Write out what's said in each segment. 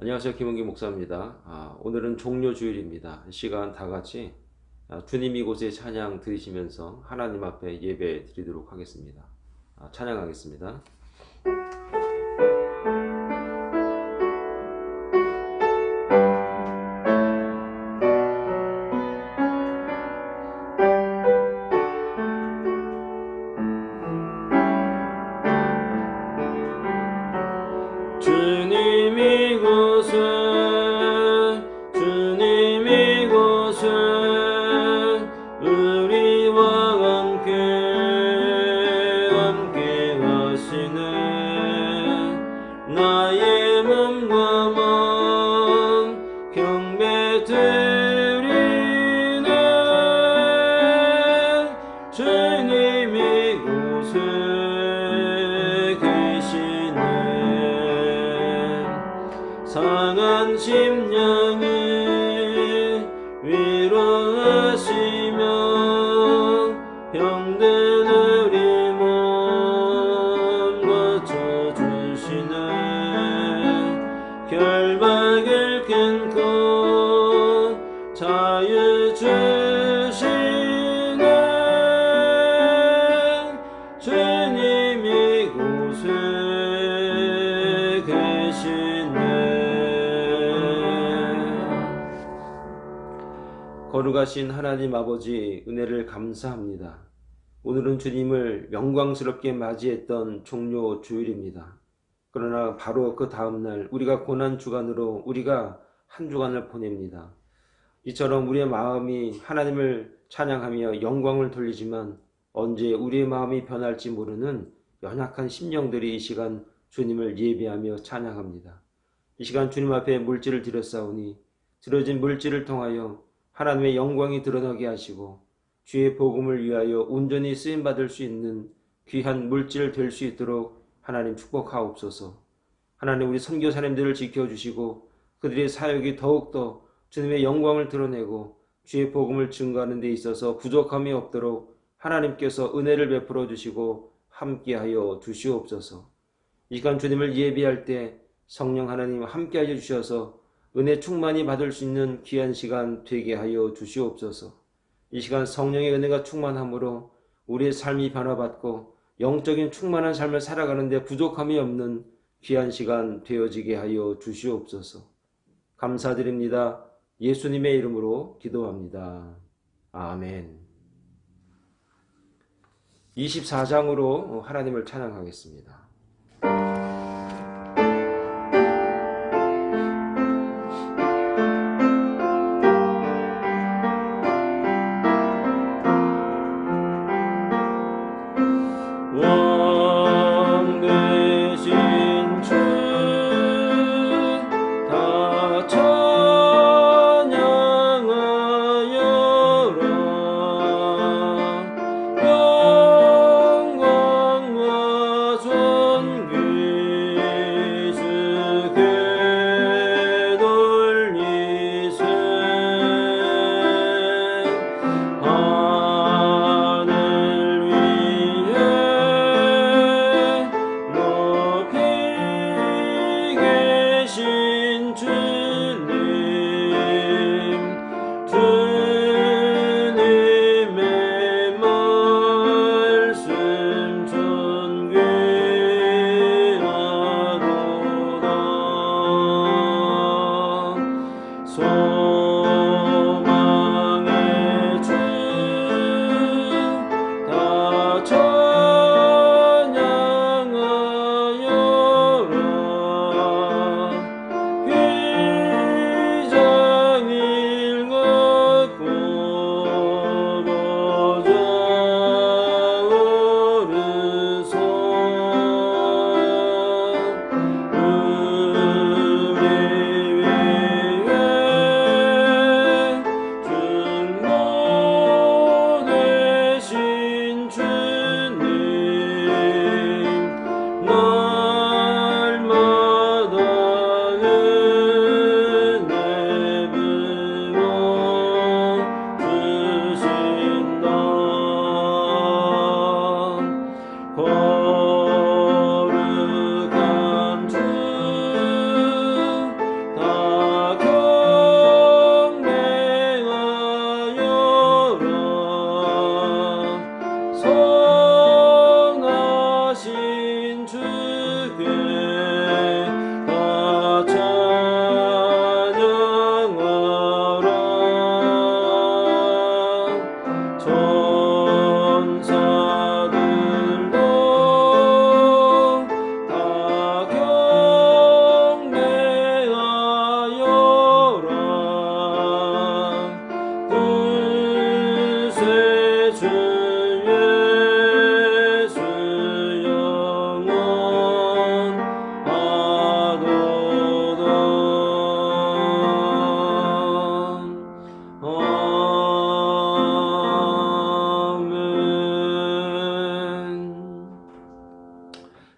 안녕하세요. 김은기 목사입니다. 오늘은 종료주일입니다. 이 시간 다 같이 주님 이곳에 찬양 드리시면서 하나님 앞에 예배 드리도록 하겠습니다. 찬양하겠습니다. 주님 이곳에 주님 이곳에 우리와 함께 하시네. 나의 몸과 마음 경배 드리네. 주님 이곳에 계시네. 상한 심령을 위로하시며 병든 우리 몸 고쳐주시네. 결박을 끊고 자유 주시네. 주님 이곳에 계시네. 거룩하신 하나님 아버지, 은혜를 감사합니다. 오늘은 주님을 영광스럽게 맞이했던 종료 주일입니다. 그러나 바로 그 다음날 우리가 고난주간으로 우리가 한 주간을 보냅니다. 이처럼 우리의 마음이 하나님을 찬양하며 영광을 돌리지만 언제 우리의 마음이 변할지 모르는 연약한 심령들이 이 시간 주님을 예배하며 찬양합니다. 이 시간 주님 앞에 물질을 드렸사오니 드려진 물질을 통하여 하나님의 영광이 드러나게 하시고 주의 복음을 위하여 온전히 쓰임받을 수 있는 귀한 물질 될 수 있도록 하나님 축복하옵소서. 하나님, 우리 선교사님들을 지켜주시고 그들의 사역이 더욱더 주님의 영광을 드러내고 주의 복음을 증거하는 데 있어서 부족함이 없도록 하나님께서 은혜를 베풀어 주시고 함께하여 주시옵소서. 이 시간 주님을 예배할 때 성령 하나님 함께하여 주셔서 은혜 충만히 받을 수 있는 귀한 시간 되게 하여 주시옵소서. 이 시간 성령의 은혜가 충만함으로 우리의 삶이 변화받고 영적인 충만한 삶을 살아가는 데 부족함이 없는 귀한 시간 되어지게 하여 주시옵소서. 감사드립니다. 예수님의 이름으로 기도합니다. 아멘. 24장으로 하나님을 찬양하겠습니다. 영광과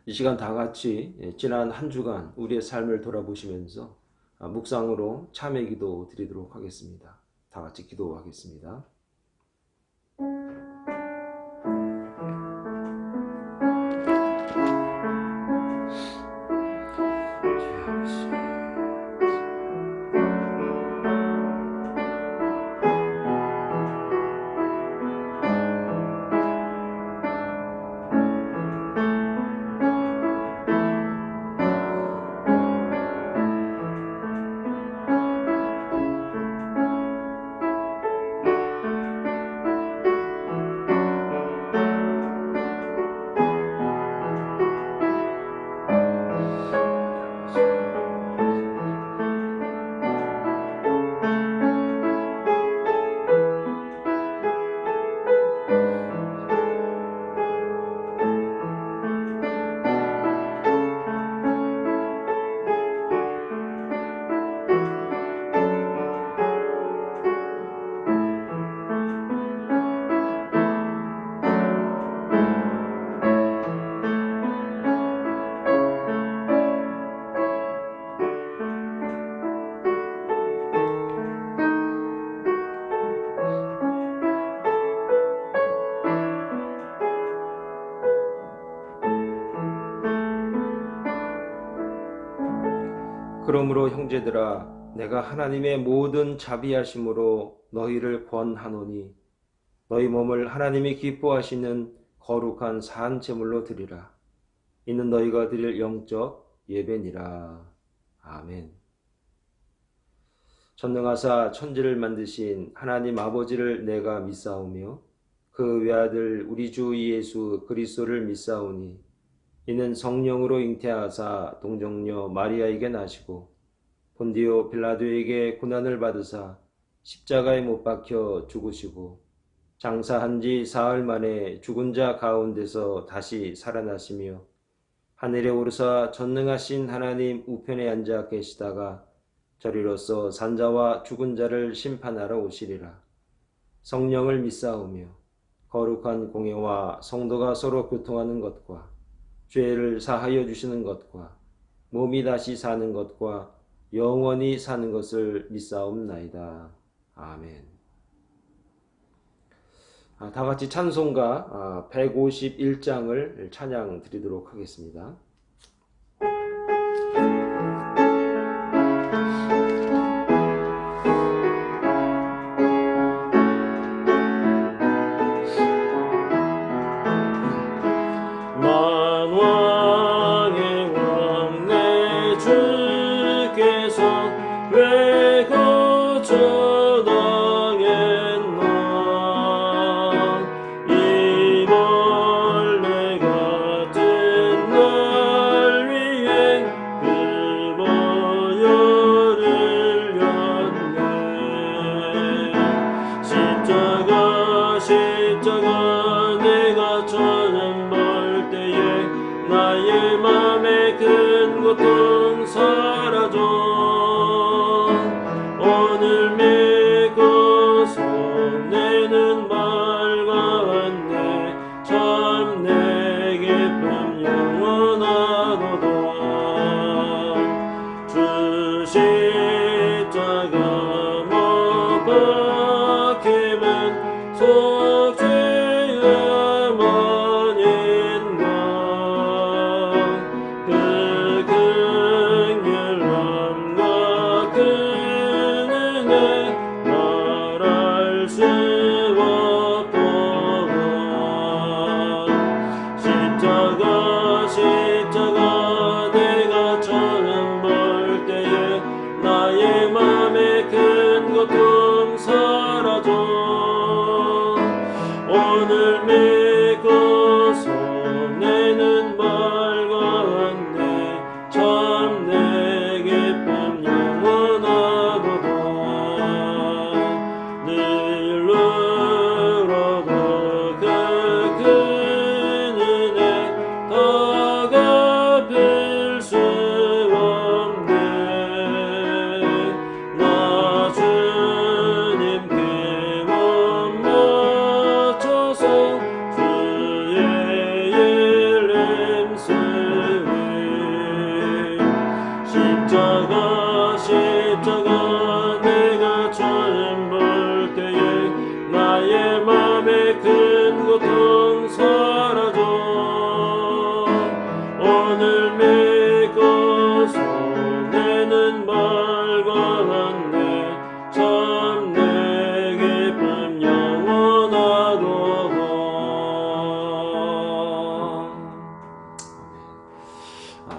이 시간 다 같이 지난 한 주간 우리의 삶을 돌아보시면서 묵상으로 참회 기도 드리도록 하겠습니다. 다 같이 기도하겠습니다. 그러므로 형제들아, 내가 하나님의 모든 자비하심으로 너희를 권하노니 너희 몸을 하나님이 기뻐하시는 거룩한 산 제물로 드리라. 이는 너희가 드릴 영적 예배니라. 아멘. 전능하사 천지를 만드신 하나님 아버지를 내가 믿사오며 그 외아들 우리 주 예수 그리스도를 믿사오니 이는 성령으로 잉태하사 동정녀 마리아에게 나시고 본디오 빌라도에게 고난을 받으사 십자가에 못 박혀 죽으시고 장사한 지 사흘 만에 죽은 자 가운데서 다시 살아나시며 하늘에 오르사 전능하신 하나님 우편에 앉아 계시다가 저리로서 산자와 죽은 자를 심판하러 오시리라. 성령을 믿사오며 거룩한 공예와 성도가 서로 교통하는 것과 죄를 사하여 주시는 것과 몸이 다시 사는 것과 영원히 사는 것을 믿사옵나이다. 아멘. 다 같이 찬송가 151장을 찬양 드리도록 하겠습니다. 이벌레 같은 날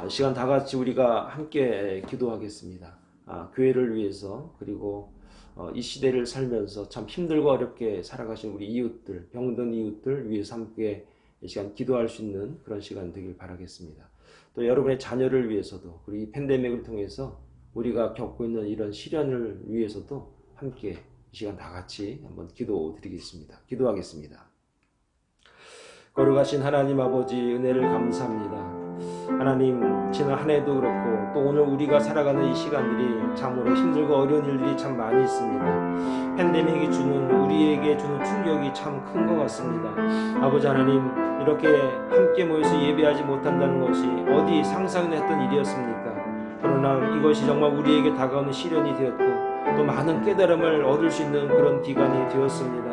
이 시간 다 같이 우리가 함께 기도하겠습니다. 교회를 위해서, 그리고 이 시대를 살면서 참 힘들고 어렵게 살아가신 우리 이웃들, 병든 이웃들 위해서 함께 이 시간 기도할 수 있는 그런 시간 되길 바라겠습니다. 또 여러분의 자녀를 위해서도, 그리고 이 팬데믹을 통해서 우리가 겪고 있는 이런 시련을 위해서도 함께 이 시간 다 같이 한번 기도하겠습니다. 거룩하신 하나님 아버지, 은혜를 감사합니다. 하나님, 지난 한 해도 그렇고 또 오늘 우리가 살아가는 이 시간들이 참으로 힘들고 어려운 일들이 참 많이 있습니다. 팬데믹이 우리에게 주는 충격이 참 큰 것 같습니다. 아버지 하나님, 이렇게 함께 모여서 예배하지 못한다는 것이 어디 상상이나 했던 일이었습니까? 그러나 이것이 정말 우리에게 다가오는 시련이 되었고 또 많은 깨달음을 얻을 수 있는 그런 기간이 되었습니다.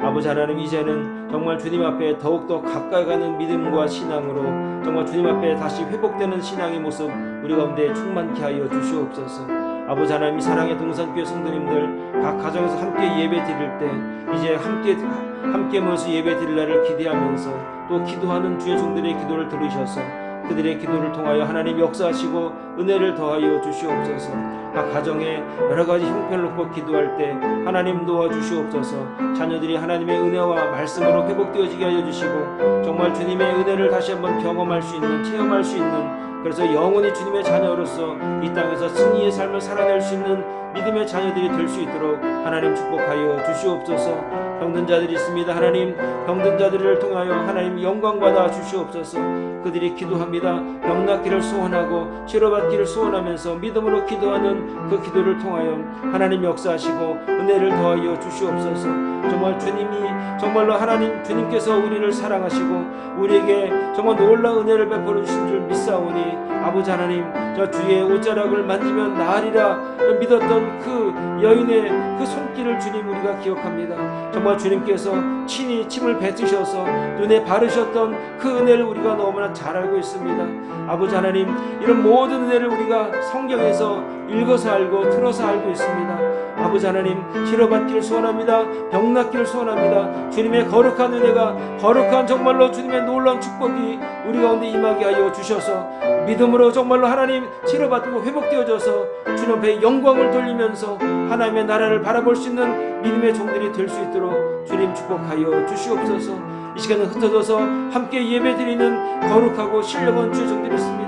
아버지 하나님, 이제는 정말 주님 앞에 더욱더 가까이 가는 믿음과 신앙으로 정말 주님 앞에 다시 회복되는 신앙의 모습 우리 가운데 충만케 하여 주시옵소서. 아버지 하나님, 이 사랑의 동산교회 성도님들 각 가정에서 함께 예배 드릴 때 이제 함께 모여서 예배 드릴 날을 기대하면서 또 기도하는 주의 종들의 기도를 들으셔서 그들의 기도를 통하여 하나님 역사하시고 은혜를 더하여 주시옵소서. 각 가정에 여러 가지 형편을 놓고 기도할 때 하나님 도와주시옵소서. 자녀들이 하나님의 은혜와 말씀으로 회복되어지게 하여 주시고 정말 주님의 은혜를 다시 한번 경험할 수 있는, 체험할 수 있는, 그래서 영원히 주님의 자녀로서 이 땅에서 승리의 삶을 살아낼 수 있는 믿음의 자녀들이 될 수 있도록 하나님 축복하여 주시옵소서. 병든 자들이 있습니다. 하나님, 병든 자들을 통하여 하나님 영광 받아 주시옵소서. 그들이 기도합니다. 병 낫기를 소원하고 치료받기를 소원하면서 믿음으로 기도하는 그 기도를 통하여 하나님 역사하시고 은혜를 더하여 주시옵소서. 정말 주님이 정말로 하나님, 주님께서 우리를 사랑하시고 우리에게 정말 놀라운 은혜를 베풀어 주신 줄 믿사오니 아버지 하나님, 저 주의 옷자락을 만지면 나으리라 믿었던 그 여인의 그 손길을 주님 우리가 기억합니다. 정말 주님께서 친히 침을 뱉으셔서 눈에 바르셨던 그 은혜를 우리가 너무나 잘 알고 있습니다. 아버지 하나님, 이런 모든 은혜를 우리가 성경에서 읽어서 알고 들어서 알고 있습니다. 아버지 하나님, 치료받기를 소원합니다. 병 낫기를 소원합니다. 주님의 거룩한 은혜가, 거룩한 정말로 주님의 놀라운 축복이 우리 가운데 임하게 하여 주셔서 믿음으로 정말로 하나님 치료받고 회복되어져서 주님 앞에 영광을 돌리면서 하나님의 나라를 바라볼 수 있는 믿음의 종들이 될 수 있도록 주님 축복하여 주시옵소서. 이 시간은 흩어져서 함께 예배드리는 거룩하고 신령한 주의 종들이 있습니다.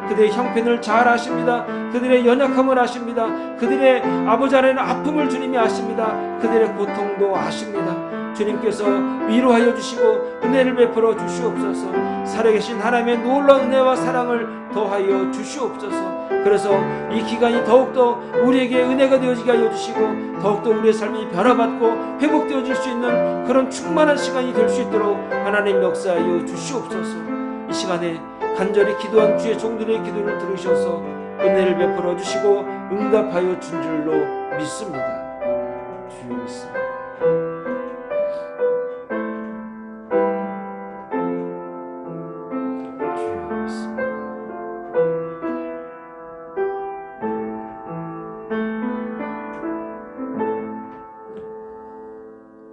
그들의 형편을 잘 아십니다. 그들의 연약함을 아십니다. 그들의 아버지 하나님 아픔을 주님이 아십니다. 그들의 고통도 아십니다. 주님께서 위로하여 주시고 은혜를 베풀어 주시옵소서. 살아계신 하나님의 놀라운 은혜와 사랑을 더하여 주시옵소서. 그래서 이 기간이 더욱더 우리에게 은혜가 되어지게 하여 주시고 더욱더 우리의 삶이 변화받고 회복되어질 수 있는 그런 충만한 시간이 될 수 있도록 하나님 역사하여 주시옵소서. 이 시간에 간절히 기도한 주의 종들의 기도를 들으셔서 은혜를 베풀어 주시고 응답하여 준 줄로 믿습니다. 주여 믿습니다.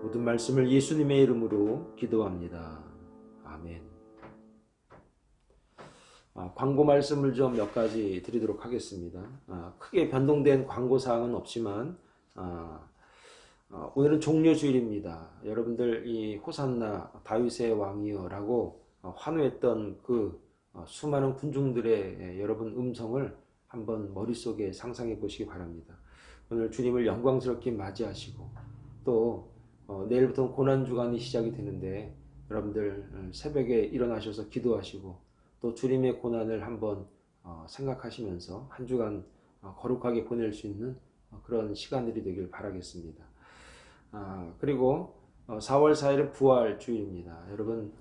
모든 말씀을 예수님의 이름으로 기도합니다. 아멘. 광고 말씀을 좀 몇 가지 드리도록 하겠습니다. 크게 변동된 광고 사항은 없지만 오늘은 종려주일입니다. 여러분들 이 호산나 다윗의 왕이여라고 환호했던 그 수많은 군중들의 여러분 음성을 한번 머릿속에 상상해 보시기 바랍니다. 오늘 주님을 영광스럽게 맞이하시고 또 내일부터 고난주간이 시작이 되는데 여러분들 새벽에 일어나셔서 기도하시고 또 주님의 고난을 한번 생각하시면서 한 주간 거룩하게 보낼 수 있는 그런 시간들이 되길 바라겠습니다. 그리고 4월 4일은 부활주일입니다. 여러분,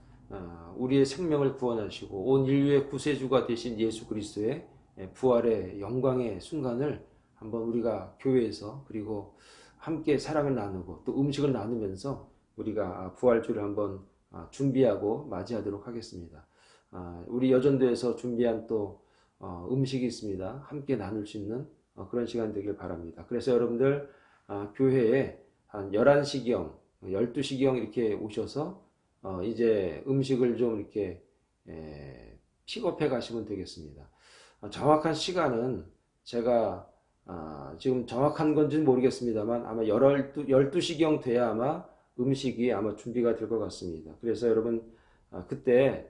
우리의 생명을 구원하시고 온 인류의 구세주가 되신 예수 그리스도의 부활의 영광의 순간을 한번 우리가 교회에서 그리고 함께 사랑을 나누고 또 음식을 나누면서 우리가 부활주를 한번 준비하고 맞이하도록 하겠습니다. 우리 여전도에서 준비한 또 음식이 있습니다. 함께 나눌 수 있는 그런 시간 되길 바랍니다. 그래서 여러분들 교회에 한 11시경, 12시경 이렇게 오셔서 이제 음식을 좀 이렇게 픽업해 가시면 되겠습니다. 정확한 시간은 제가 지금 정확한 건지는 모르겠습니다만 아마 12시경 돼야 아마 음식이 아마 준비가 될 것 같습니다. 그래서 여러분 그때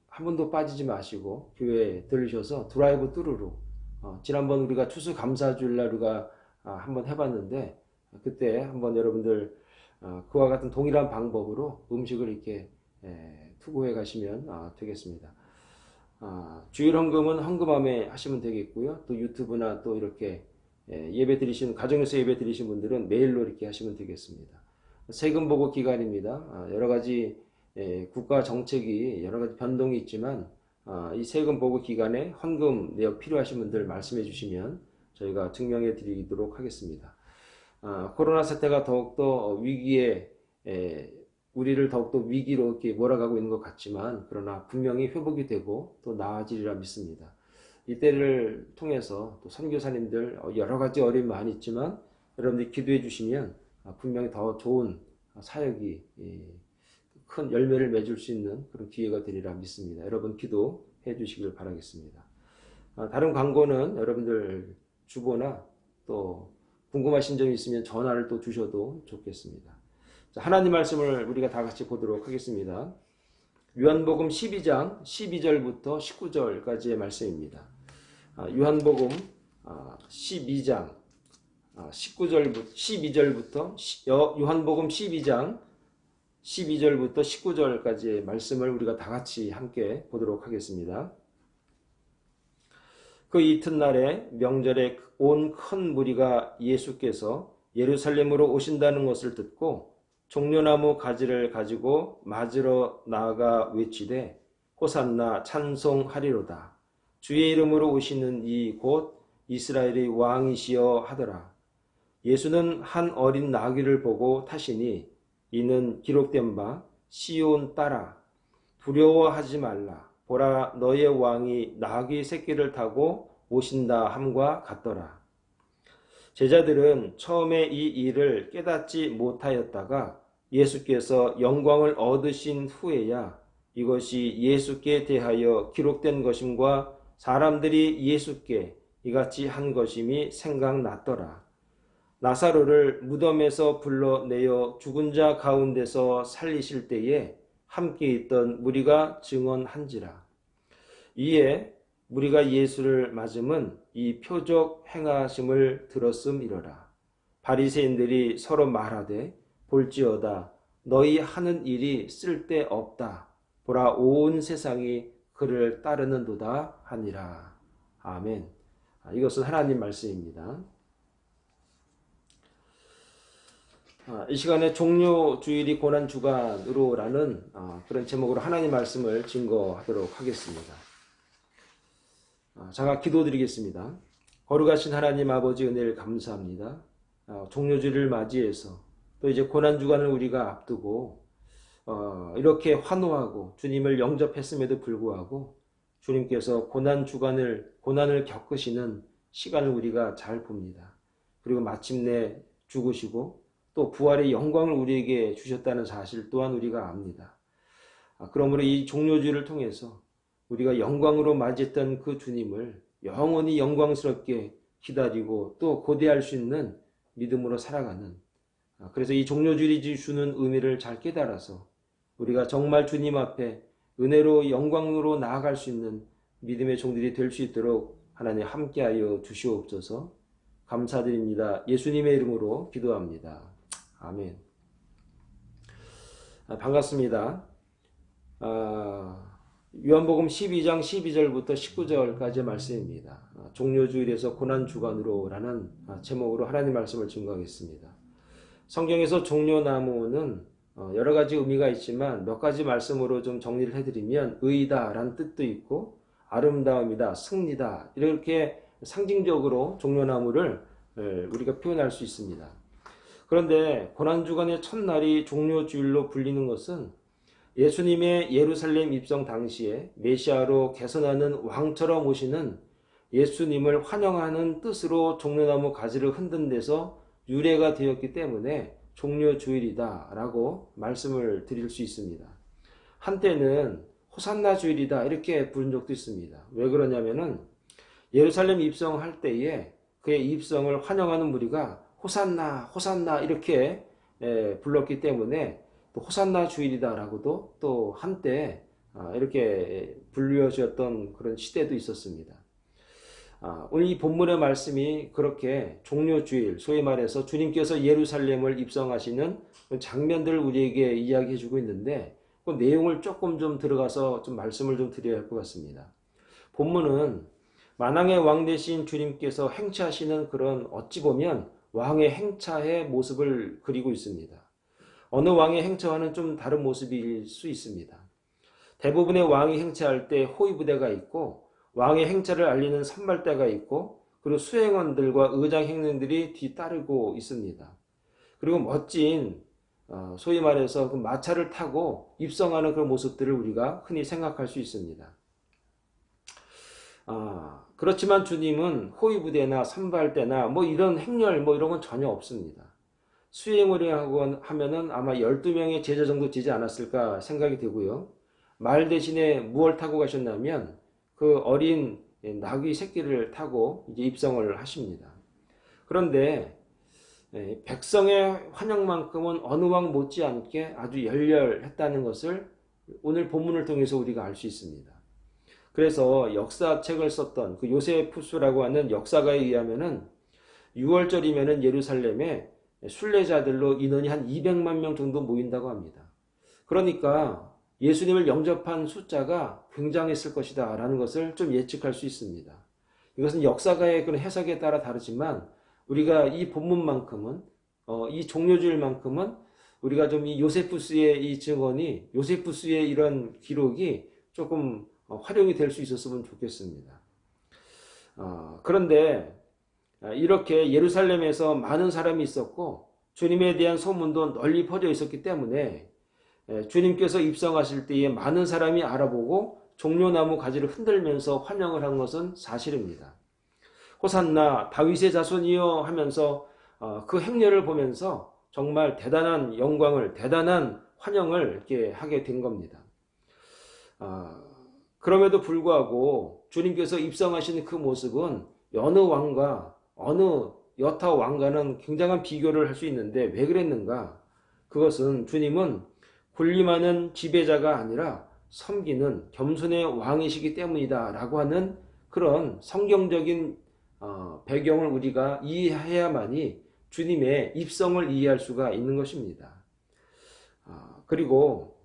한 번도 빠지지 마시고 교회에 들르셔서 드라이브 뚜루루 지난번 우리가 추수감사주일날 우리가 한번 해봤는데 그때 한번 여러분들 그와 같은 동일한 방법으로 음식을 이렇게 투고해 가시면 되겠습니다. 주일 헌금은 헌금함에 하시면 되겠고요. 또 유튜브나 또 이렇게 예배 드리시는 가정에서 예배 드리신 분들은 메일로 이렇게 하시면 되겠습니다. 세금 보고 기간입니다. 여러 가지 국가 정책이 여러 가지 변동이 있지만 이 세금 보고 기간에 헌금 내역 필요하신 분들 말씀해 주시면 저희가 증명해 드리도록 하겠습니다. 코로나 사태가 더욱더 위기에 우리를 더욱더 위기로 이렇게 몰아가고 있는 것 같지만 그러나 분명히 회복이 되고 또 나아지리라 믿습니다. 이때를 통해서 또 선교사님들 여러 가지 어려움이 많이 있지만 여러분들이 기도해 주시면 분명히 더 좋은 사역이 큰 열매를 맺을 수 있는 그런 기회가 되리라 믿습니다. 여러분 기도해 주시길 바라겠습니다. 다른 광고는 여러분들 주보나 또 궁금하신 점이 있으면 전화를 또 주셔도 좋겠습니다. 자, 하나님 말씀을 우리가 다 같이 보도록 하겠습니다. 요한복음 12장 12절부터 19절까지의 말씀입니다. 요한복음 12장 12절부터 요한복음 12장 12절부터 19절까지의 말씀을 우리가 다 같이 함께 보도록 하겠습니다. 그 이튿날에 명절에 온 큰 무리가 예수께서 예루살렘으로 오신다는 것을 듣고 종려나무 가지를 가지고 맞으러 나아가 외치되 호산나 찬송하리로다. 주의 이름으로 오시는 이 곧 이스라엘의 왕이시여 하더라. 예수는 한 어린 나귀를 보고 타시니 이는 기록된 바 시온 딸아 두려워하지 말라. 보라 너의 왕이 나귀 새끼를 타고 오신다 함과 같더라. 제자들은 처음에 이 일을 깨닫지 못하였다가 예수께서 영광을 얻으신 후에야 이것이 예수께 대하여 기록된 것임과 사람들이 예수께 이같이 한 것임이 생각났더라. 나사로를 무덤에서 불러내어 죽은 자 가운데서 살리실 때에 함께 있던 무리가 증언한지라. 이에 무리가 예수를 맞음은 이 표적 행하심을 들었음이러라. 바리새인들이 서로 말하되 볼지어다 너희 하는 일이 쓸데없다. 보라 온 세상이 그를 따르는도다 하니라. 아멘. 이것은 하나님 말씀입니다. 이 시간에 종료주일이 고난주간으로 라는 그런 제목으로 하나님 말씀을 증거하도록 하겠습니다. 제가 기도드리겠습니다. 거룩하신 하나님 아버지 은혜를 감사합니다. 종료주일을 맞이해서 또 이제 고난주간을 우리가 앞두고 이렇게 환호하고 주님을 영접했음에도 불구하고 주님께서 고난을 겪으시는 시간을 우리가 잘 봅니다. 그리고 마침내 죽으시고 또 부활의 영광을 우리에게 주셨다는 사실 또한 우리가 압니다. 그러므로 이 종료주일을 통해서 우리가 영광으로 맞이했던 그 주님을 영원히 영광스럽게 기다리고 또 고대할 수 있는 믿음으로 살아가는, 그래서 이 종료주일이 주는 의미를 잘 깨달아서 우리가 정말 주님 앞에 은혜로 영광으로 나아갈 수 있는 믿음의 종들이 될 수 있도록 하나님 함께하여 주시옵소서. 감사드립니다. 예수님의 이름으로 기도합니다. 아멘. 반갑습니다. 요한복음 12장 12절부터 19절까지의 말씀입니다. 종료주일에서 고난주간으로 라는 제목으로 하나님 말씀을 증거하겠습니다. 성경에서 종려나무는 여러 가지 의미가 있지만 몇 가지 말씀으로 좀 정리를 해드리면 의다 라는 뜻도 있고 아름다움이다, 승리다 이렇게 상징적으로 종려나무를 우리가 표현할 수 있습니다. 그런데 고난주간의 첫날이 종료주일로 불리는 것은 예수님의 예루살렘 입성 당시에 메시아로 개선하는 왕처럼 오시는 예수님을 환영하는 뜻으로 종려나무 가지를 흔든 데서 유래가 되었기 때문에 종료주일이다 라고 말씀을 드릴 수 있습니다. 한때는 호산나 주일이다 이렇게 부른 적도 있습니다. 왜 그러냐면은 예루살렘 입성할 때에 그의 입성을 환영하는 무리가 호산나 호산나 이렇게 불렀기 때문에 또 호산나 주일이다라고도 또 한때 이렇게 불려졌던 그런 시대도 있었습니다. 오늘 이 본문의 말씀이 그렇게 종료주일, 소위 말해서 주님께서 예루살렘을 입성하시는 장면들을 우리에게 이야기해 주고 있는데 그 내용을 조금 좀 들어가서 좀 말씀을 좀 드려야 할 것 같습니다. 본문은 만왕의 왕 되신 주님께서 행차하시는 그런 어찌 보면 왕의 행차의 모습을 그리고 있습니다. 어느 왕의 행차와는 좀 다른 모습일 수 있습니다. 대부분의 왕이 행차할 때 호위부대가 있고 왕의 행차를 알리는 선발대가 있고 그리고 수행원들과 의장 행령들이 뒤따르고 있습니다. 그리고 멋진 소위 말해서 그 마차를 타고 입성하는 그런 모습들을 우리가 흔히 생각할 수 있습니다. 그렇지만 주님은 호위부대나 선발대나 뭐 이런 행렬 뭐 이런 건 전혀 없습니다. 수행을 하면은 아마 12명의 제자 정도 되지 않았을까 생각이 되고요. 말 대신에 무엇을 타고 가셨냐면 그 어린 나귀 새끼를 타고 이제 입성을 하십니다. 그런데 백성의 환영만큼은 어느 왕 못지않게 아주 열렬했다는 것을 오늘 본문을 통해서 우리가 알 수 있습니다. 그래서 역사책을 썼던 그 요세푸스라고 하는 역사가에 의하면은 6월절이면은 예루살렘에 순례자들로 인원이 한 200만 명 정도 모인다고 합니다. 그러니까 예수님을 영접한 숫자가 굉장했을 것이다 라는 것을 좀 예측할 수 있습니다. 이것은 역사가의 그런 해석에 따라 다르지만 우리가 이 본문만큼은 이 종료주일만큼은 우리가 좀 이 요세푸스의 이 증언이 요세푸스의 이런 기록이 조금 활용이 될 수 있었으면 좋겠습니다. 그런데 이렇게 예루살렘에서 많은 사람이 있었고 주님에 대한 소문도 널리 퍼져 있었기 때문에 주님께서 입성하실 때에 많은 사람이 알아보고 종려나무 가지를 흔들면서 환영을 한 것은 사실입니다. 호산나 다윗의 자손이여 하면서 그 행렬을 보면서 정말 대단한 영광을 대단한 환영을 이렇게 하게 된 겁니다. 그럼에도 불구하고 주님께서 입성하신 그 모습은 어느 왕과 어느 여타 왕과는 굉장한 비교를 할 수 있는데 왜 그랬는가? 그것은 주님은 군림하는 지배자가 아니라 섬기는 겸손의 왕이시기 때문이다 라고 하는 그런 성경적인 배경을 우리가 이해해야만이 주님의 입성을 이해할 수가 있는 것입니다. 그리고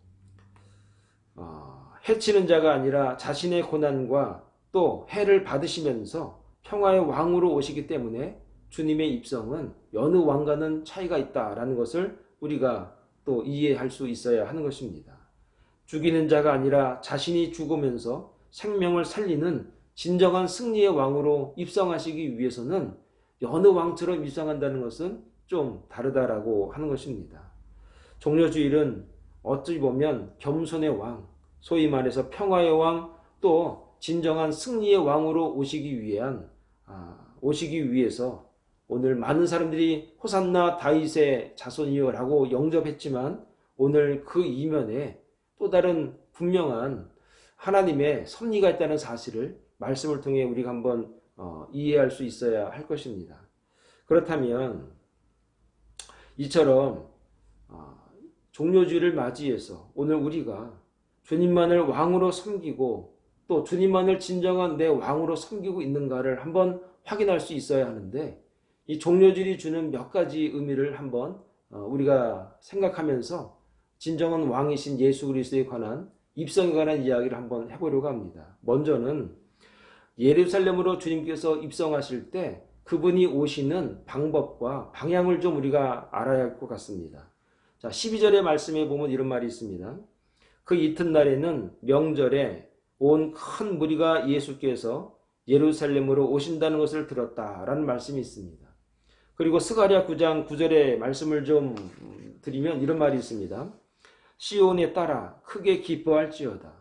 해치는 자가 아니라 자신의 고난과 또 해를 받으시면서 평화의 왕으로 오시기 때문에 주님의 입성은 여느 왕과는 차이가 있다라는 것을 우리가 또 이해할 수 있어야 하는 것입니다. 죽이는 자가 아니라 자신이 죽으면서 생명을 살리는 진정한 승리의 왕으로 입성하시기 위해서는 여느 왕처럼 입성한다는 것은 좀 다르다라고 하는 것입니다. 종려주일은 어찌 보면 겸손의 왕, 소위 말해서 평화의 왕, 또 진정한 승리의 왕으로 오시기 위해서 오늘 많은 사람들이 호산나 다윗의 자손이여 라고 영접했지만 오늘 그 이면에 또 다른 분명한 하나님의 섭리가 있다는 사실을 말씀을 통해 우리가 한번 이해할 수 있어야 할 것입니다. 그렇다면 이처럼 종료주일을 맞이해서 오늘 우리가 주님만을 왕으로 섬기고 또 주님만을 진정한 내 왕으로 섬기고 있는가를 한번 확인할 수 있어야 하는데 이 종료주일이 주는 몇 가지 의미를 한번 우리가 생각하면서 진정한 왕이신 예수 그리스도에 관한 입성에 관한 이야기를 한번 해보려고 합니다. 먼저는 예루살렘으로 주님께서 입성하실 때 그분이 오시는 방법과 방향을 좀 우리가 알아야 할 것 같습니다. 자, 12절의 말씀에 보면 이런 말이 있습니다. 그 이튿날에는 명절에 온 큰 무리가 예수께서 예루살렘으로 오신다는 것을 들었다라는 말씀이 있습니다. 그리고 스가랴 9장 9절의 말씀을 좀 드리면 이런 말이 있습니다. 시온에 따라 크게 기뻐할지어다.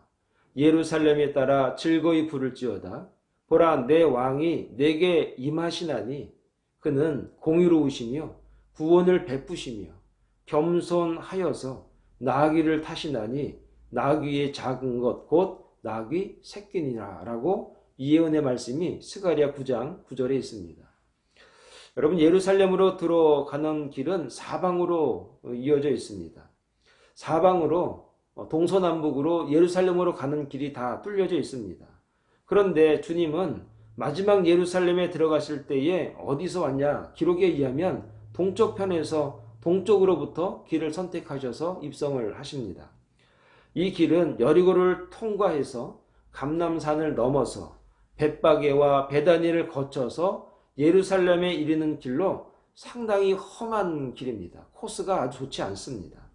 예루살렘에 따라 즐거이 부를지어다. 보라 내 왕이 내게 임하시나니 그는 공의로우시며 구원을 베푸시며 겸손하여서 나귀를 타시나니 나귀의 작은 것 곧 나귀 새끼니라 라고 이 예언의 말씀이 스가랴 9장 9절에 있습니다. 여러분, 예루살렘으로 들어가는 길은 사방으로 이어져 있습니다. 사방으로 동서남북으로 예루살렘으로 가는 길이 다 뚫려져 있습니다. 그런데 주님은 마지막 예루살렘에 들어가실 때에 어디서 왔냐? 기록에 의하면 동쪽 편에서 동쪽으로부터 길을 선택하셔서 입성을 하십니다. 이 길은 여리고를 통과해서 감람산을 넘어서 벳바게와 베다니를 거쳐서 예루살렘에 이르는 길로 상당히 험한 길입니다. 코스가 아주 좋지 않습니다.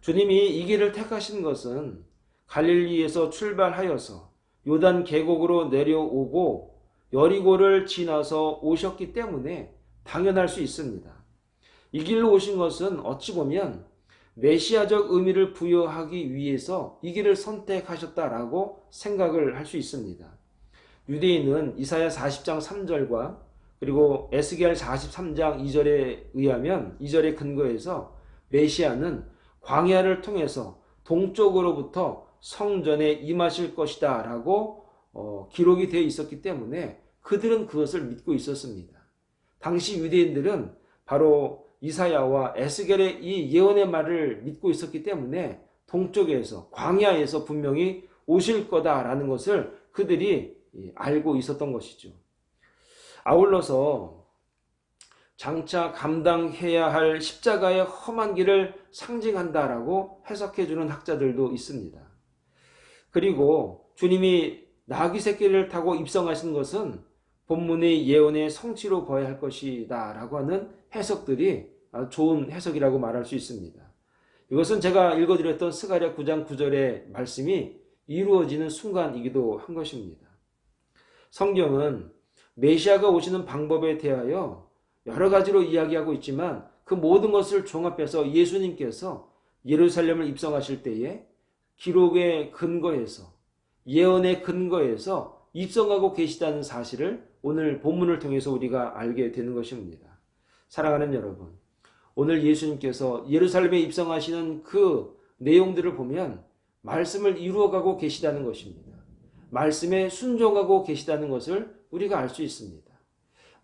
주님이 이 길을 택하신 것은 갈릴리에서 출발하여서 요단 계곡으로 내려오고 여리고를 지나서 오셨기 때문에 당연할 수 있습니다. 이 길로 오신 것은 어찌 보면 메시아적 의미를 부여하기 위해서 이 길을 선택하셨다라고 생각을 할 수 있습니다. 유대인은 이사야 40장 3절과 그리고 에스겔 43장 2절에 의하면 2절에 근거해서 메시아는 광야를 통해서 동쪽으로부터 성전에 임하실 것이다 라고 기록이 되어 있었기 때문에 그들은 그것을 믿고 있었습니다. 당시 유대인들은 바로 이사야와 에스겔의 이 예언의 말을 믿고 있었기 때문에 동쪽에서 광야에서 분명히 오실 거다라는 것을 그들이 알고 있었던 것이죠. 아울러서 장차 감당해야 할 십자가의 험한 길을 상징한다라고 해석해주는 학자들도 있습니다. 그리고 주님이 나귀 새끼를 타고 입성하신 것은 본문의 예언의 성취로 보아야 할 것이다 라고 하는 해석들이 좋은 해석이라고 말할 수 있습니다. 이것은 제가 읽어드렸던 스가랴 9장 9절의 말씀이 이루어지는 순간이기도 한 것입니다. 성경은 메시아가 오시는 방법에 대하여 여러 가지로 이야기하고 있지만 그 모든 것을 종합해서 예수님께서 예루살렘을 입성하실 때에 기록에 근거해서 예언에 근거해서 입성하고 계시다는 사실을 오늘 본문을 통해서 우리가 알게 되는 것입니다. 사랑하는 여러분, 오늘 예수님께서 예루살렘에 입성하시는 그 내용들을 보면 말씀을 이루어가고 계시다는 것입니다. 말씀에 순종하고 계시다는 것을 우리가 알 수 있습니다.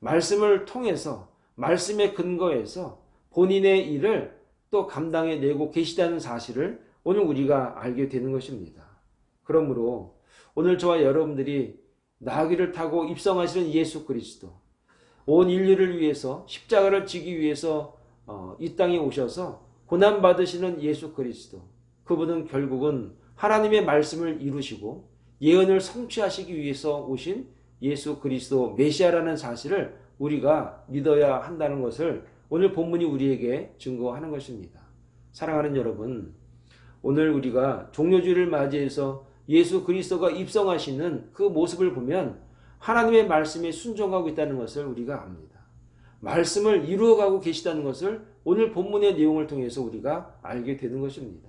말씀을 통해서 말씀에 근거해서 본인의 일을 또 감당해내고 계시다는 사실을 오늘 우리가 알게 되는 것입니다. 그러므로 오늘 저와 여러분들이 나귀를 타고 입성하시는 예수 그리스도, 온 인류를 위해서 십자가를 지기 위해서 이 땅에 오셔서 고난받으시는 예수 그리스도, 그분은 결국은 하나님의 말씀을 이루시고 예언을 성취하시기 위해서 오신 예수 그리스도 메시아라는 사실을 우리가 믿어야 한다는 것을 오늘 본문이 우리에게 증거하는 것입니다. 사랑하는 여러분, 오늘 우리가 종료주일을 맞이해서 예수 그리스도가 입성하시는 그 모습을 보면 하나님의 말씀에 순종하고 있다는 것을 우리가 압니다. 말씀을 이루어가고 계시다는 것을 오늘 본문의 내용을 통해서 우리가 알게 되는 것입니다.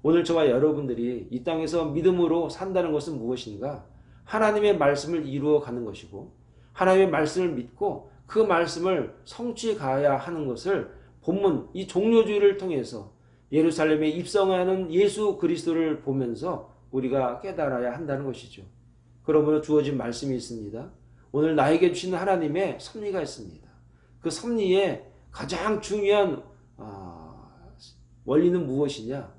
오늘 저와 여러분들이 이 땅에서 믿음으로 산다는 것은 무엇인가? 하나님의 말씀을 이루어가는 것이고 하나님의 말씀을 믿고 그 말씀을 성취해 가야 하는 것을 본문 이 종료주의를 통해서 예루살렘에 입성하는 예수 그리스도를 보면서 우리가 깨달아야 한다는 것이죠. 그러므로 주어진 말씀이 있습니다. 오늘 나에게 주신 하나님의 섭리가 있습니다. 그 섭리의 가장 중요한 원리는 무엇이냐?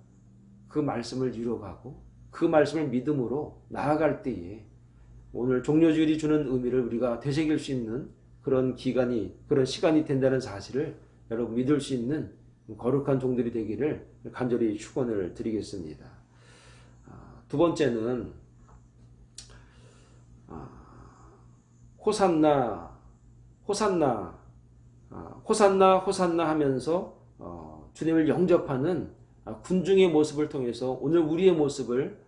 그 말씀을 이루어가고 그 말씀을 믿음으로 나아갈 때에 오늘 종료주일이 주는 의미를 우리가 되새길 수 있는 그런 기간이, 그런 시간이 된다는 사실을 여러분 믿을 수 있는 거룩한 종들이 되기를 간절히 축원을 드리겠습니다. 두 번째는 호산나, 호산나, 호산나, 호산나 하면서 주님을 영접하는 군중의 모습을 통해서 오늘 우리의 모습을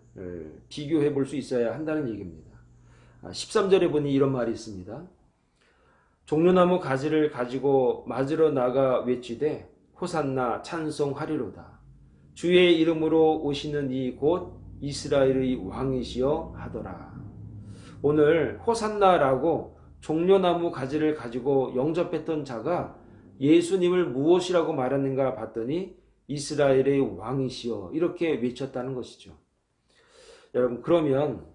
비교해 볼 수 있어야 한다는 얘기입니다. 13절에 보니 이런 말이 있습니다. 종려나무 가지를 가지고 맞으러 나가 외치되 호산나 찬송하리로다. 주의 이름으로 오시는 이 곧 이스라엘의 왕이시여 하더라. 오늘 호산나라고 종려나무 가지를 가지고 영접했던 자가 예수님을 무엇이라고 말하는가 봤더니 이스라엘의 왕이시여 이렇게 외쳤다는 것이죠. 여러분, 그러면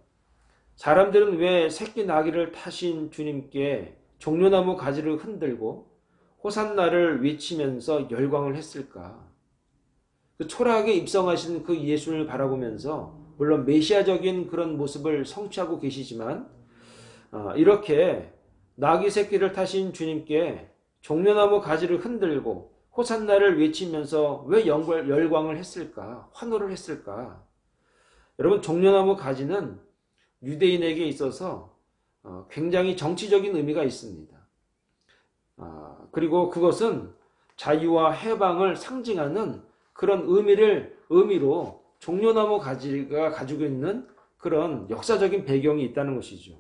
사람들은 왜 새끼 나귀를 타신 주님께 종려나무 가지를 흔들고 호산나를 외치면서 열광을 했을까? 그 초라하게 입성하신 그 예수를 바라보면서 물론 메시아적인 그런 모습을 성취하고 계시지만 이렇게 나귀 새끼를 타신 주님께 종려나무 가지를 흔들고 호산나를 외치면서 왜 열광을 했을까? 환호를 했을까? 여러분, 종려나무 가지는 유대인에게 있어서 굉장히 정치적인 의미가 있습니다. 그리고 그것은 자유와 해방을 상징하는 그런 의미로 종려나무 가지가 가지고 있는 그런 역사적인 배경이 있다는 것이죠.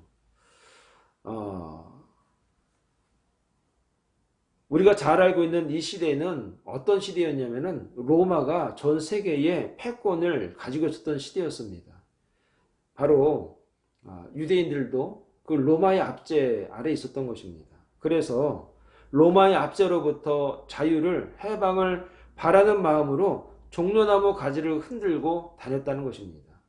우리가 잘 알고 있는 이 시대는 어떤 시대였냐면은 로마가 전 세계에 패권을 가지고 있었던 시대였습니다. 바로 유대인들도 그 로마의 압제 아래 있었던 것입니다. 그래서 로마의 압제로부터 자유를 해방을 바라는 마음으로 종려나무 가지를 흔들고 다녔다는 것입니다.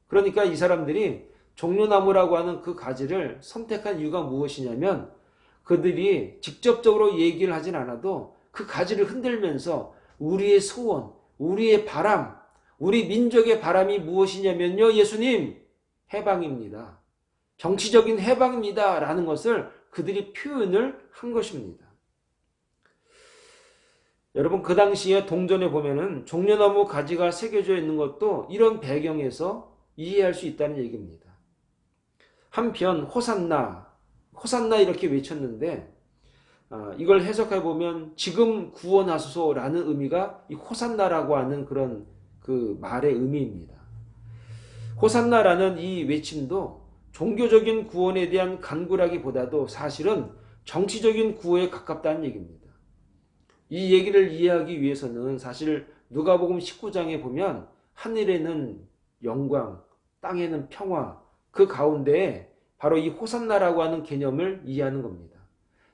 그러니까 이 사람들이 종려나무라고 하는 그 가지를 선택한 이유가 무엇이냐면 그들이 직접적으로 얘기를 하진 않아도 그 가지를 흔들면서 우리의 소원, 우리의 바람, 우리 민족의 바람이 무엇이냐면요, 예수님, 해방입니다. 정치적인 해방입니다. 라는 것을 그들이 표현을 한 것입니다. 여러분, 그 당시에 동전에 보면은 종려나무 가지가 새겨져 있는 것도 이런 배경에서 이해할 수 있다는 얘기입니다. 한편 호산나 이렇게 외쳤는데 이걸 해석해 보면 지금 구원하소서라는 의미가 이 호산나라고 하는 그런 그 말의 의미입니다. 호산나라는 이 외침도 종교적인 구원에 대한 간구라기보다도 사실은 정치적인 구호에 가깝다는 얘기입니다. 이 얘기를 이해하기 위해서는 사실 누가복음 19장에 보면 하늘에는 영광, 땅에는 평화, 그 가운데에 바로 이 호산나라고 하는 개념을 이해하는 겁니다.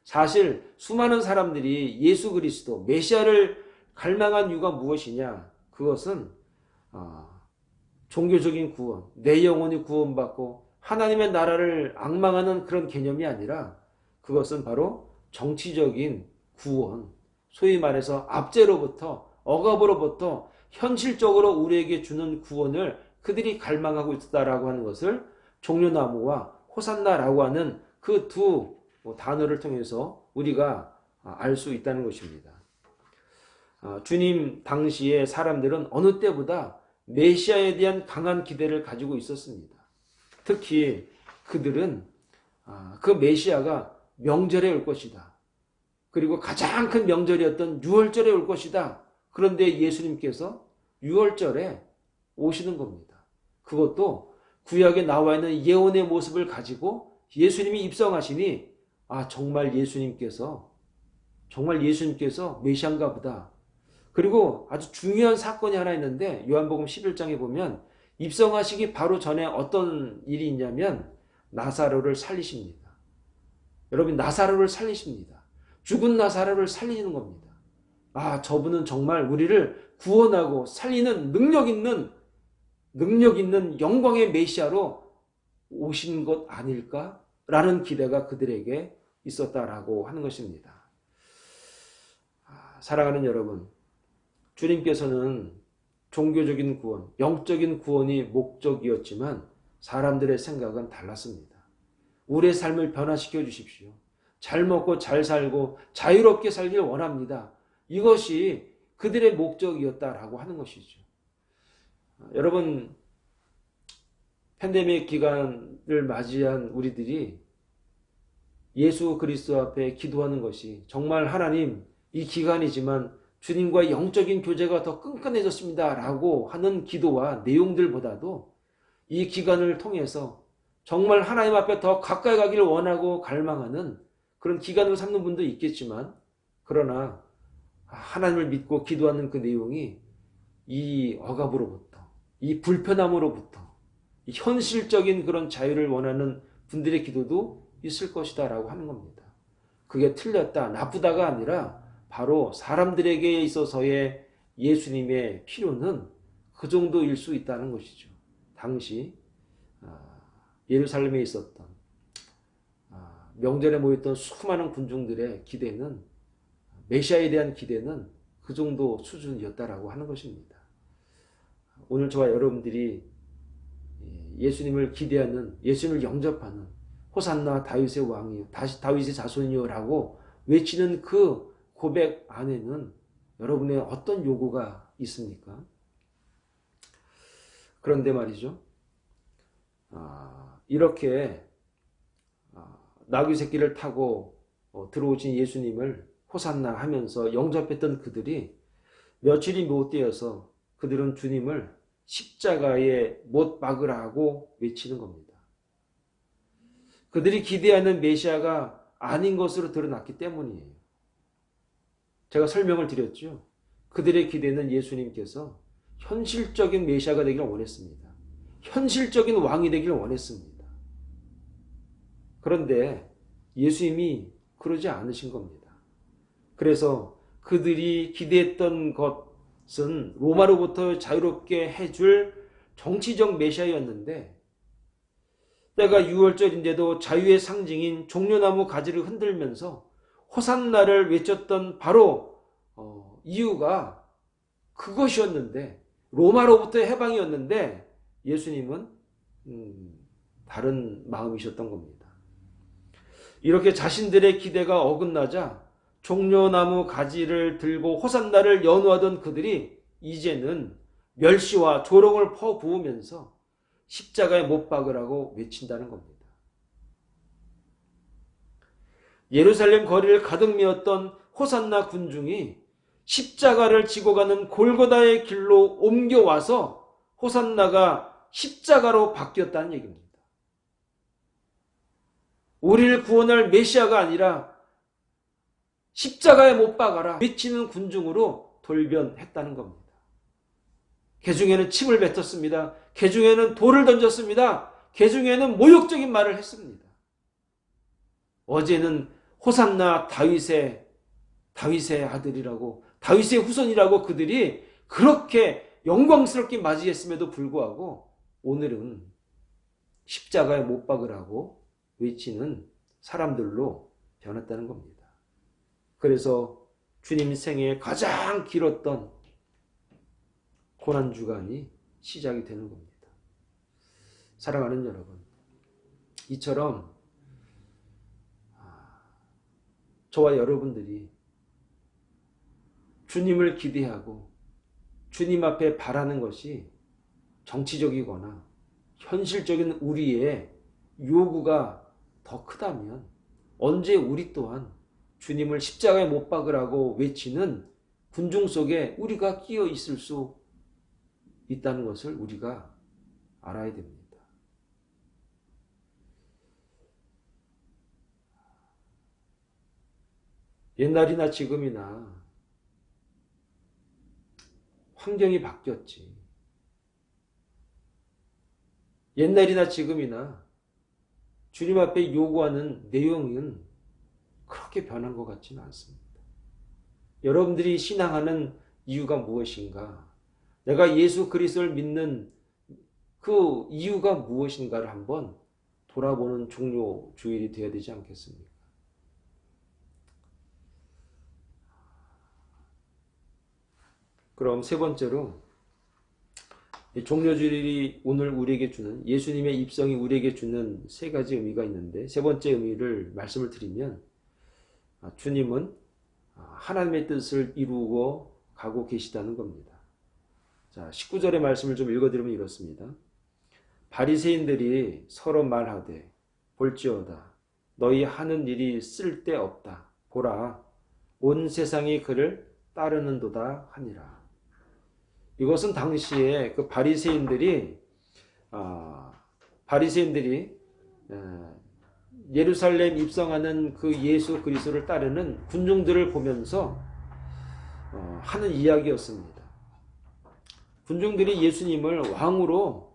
사실 수많은 사람들이 예수 그리스도 메시아를 갈망한 이유가 무엇이냐? 그것은 종교적인 구원, 내 영혼이 구원받고 하나님의 나라를 앙망하는 그런 개념이 아니라 그것은 바로 정치적인 구원, 소위 말해서 압제로부터 억압으로부터 현실적으로 우리에게 주는 구원을 그들이 갈망하고 있다라고 하는 것을 종려나무와 호산나라고 하는 그 두 단어를 통해서 우리가 알 수 있다는 것입니다. 주님 당시의 사람들은 어느 때보다 메시아에 대한 강한 기대를 가지고 있었습니다. 특히 그들은 그 메시아가 명절에 올 것이다. 그리고 가장 큰 명절이었던 유월절에 올 것이다. 그런데 예수님께서 유월절에 오시는 겁니다. 그것도 구약에 나와 있는 예언의 모습을 가지고 예수님이 입성하시니 정말 예수님께서 메시아인가 보다. 그리고 아주 중요한 사건이 하나 있는데 요한복음 11장에 보면 입성하시기 바로 전에 어떤 일이 있냐면 나사로를 살리십니다. 여러분, 나사로를 살리십니다. 죽은 나사로를 살리는 겁니다. 저분은 정말 우리를 구원하고 살리는 능력 있는 영광의 메시아로 오신 것 아닐까라는 기대가 그들에게 있었다라고 하는 것입니다. 사랑하는 여러분, 주님께서는 종교적인 구원, 영적인 구원이 목적이었지만 사람들의 생각은 달랐습니다. 우리의 삶을 변화시켜 주십시오. 잘 먹고 잘 살고 자유롭게 살길 원합니다. 이것이 그들의 목적이었다라고 하는 것이죠. 여러분, 팬데믹 기간을 맞이한 우리들이 예수 그리스도 앞에 기도하는 것이 정말 하나님, 이 기간이지만 주님과의 영적인 교제가 더 끈끈해졌습니다 라고 하는 기도와 내용들보다도 이 기간을 통해서 정말 하나님 앞에 더 가까이 가기를 원하고 갈망하는 그런 기간을 삼는 분도 있겠지만, 그러나 하나님을 믿고 기도하는 그 내용이 이 억압으로부터, 이 불편함으로부터, 이 현실적인 그런 자유를 원하는 분들의 기도도 있을 것이다 라고 하는 겁니다. 그게 틀렸다, 나쁘다가 아니라 바로 사람들에게 있어서의 예수님의 필요는 그 정도일 수 있다는 것이죠. 당시 예루살렘에 있었던 명절에 모였던 수많은 군중들의 기대는, 메시아에 대한 기대는 그 정도 수준이었다라고 하는 것입니다. 오늘 저와 여러분들이 예수님을 기대하는, 예수님을 영접하는 호산나 다윗의 왕이요, 다윗의 자손이요라고 외치는 그 고백 안에는 여러분의 어떤 요구가 있습니까? 그런데 말이죠, 이렇게 나귀 새끼를 타고 들어오신 예수님을 호산나 하면서 영접했던 그들이 며칠이 못 되어서 그들은 주님을 십자가에 못 박으라고 외치는 겁니다. 그들이 기대하는 메시아가 아닌 것으로 드러났기 때문이에요. 제가 설명을 드렸죠. 그들의 기대는 예수님께서 현실적인 메시아가 되기를 원했습니다. 현실적인 왕이 되기를 원했습니다. 그런데 예수님이 그러지 않으신 겁니다. 그래서 그들이 기대했던 것은 로마로부터 자유롭게 해줄 정치적 메시아였는데, 때가 6월절인데도 자유의 상징인 종려나무 가지를 흔들면서 호산나를 외쳤던 바로 이유가 그것이었는데, 로마로부터 해방이었는데 예수님은 다른 마음이셨던 겁니다. 이렇게 자신들의 기대가 어긋나자 종려나무 가지를 들고 호산나를 연호하던 그들이 이제는 멸시와 조롱을 퍼부으면서 십자가에 못 박으라고 외친다는 겁니다. 예루살렘 거리를 가득 메웠던 호산나 군중이 십자가를 지고 가는 골고다의 길로 옮겨와서 호산나가 십자가로 바뀌었다는 얘기입니다. 우리를 구원할 메시아가 아니라 십자가에 못 박아라 외치는 군중으로 돌변했다는 겁니다. 개중에는 침을 뱉었습니다. 개중에는 돌을 던졌습니다. 개중에는 모욕적인 말을 했습니다. 어제는 호산나 다윗의 아들이라고, 다윗의 후손이라고 그들이 그렇게 영광스럽게 맞이했음에도 불구하고 오늘은 십자가에 못 박으라고 외치는 사람들로 변했다는 겁니다. 그래서 주님 생애에 가장 길었던 고난주간이 시작이 되는 겁니다. 사랑하는 여러분, 이처럼 저와 여러분들이 주님을 기대하고 주님 앞에 바라는 것이 정치적이거나 현실적인 우리의 요구가 더 크다면 언제 우리 또한 주님을 십자가에 못 박으라고 외치는 군중 속에 우리가 끼어 있을 수 있다는 것을 우리가 알아야 됩니다. 옛날이나 지금이나 환경이 바뀌었지. 옛날이나 지금이나 주님 앞에 요구하는 내용은 그렇게 변한 것 같지는 않습니다. 여러분들이 신앙하는 이유가 무엇인가? 내가 예수 그리스도를 믿는 그 이유가 무엇인가를 한번 돌아보는 종료 주일이 되어야 되지 않겠습니까? 그럼 세 번째로, 종료 주일이 오늘 우리에게 주는, 예수님의 입성이 우리에게 주는 세 가지 의미가 있는데, 세 번째 의미를 말씀을 드리면, 주님은 하나님의 뜻을 이루고 가고 계시다는 겁니다. 자, 19절의 말씀을 좀 읽어드리면 이렇습니다. 바리새인들이 서로 말하되 볼지어다 너희 하는 일이 쓸데없다. 보라 온 세상이 그를 따르는도다 하니라. 이것은 당시에 그 바리새인들이 예루살렘 입성하는 그 예수 그리스도를 따르는 군중들을 보면서 하는 이야기였습니다. 군중들이 예수님을 왕으로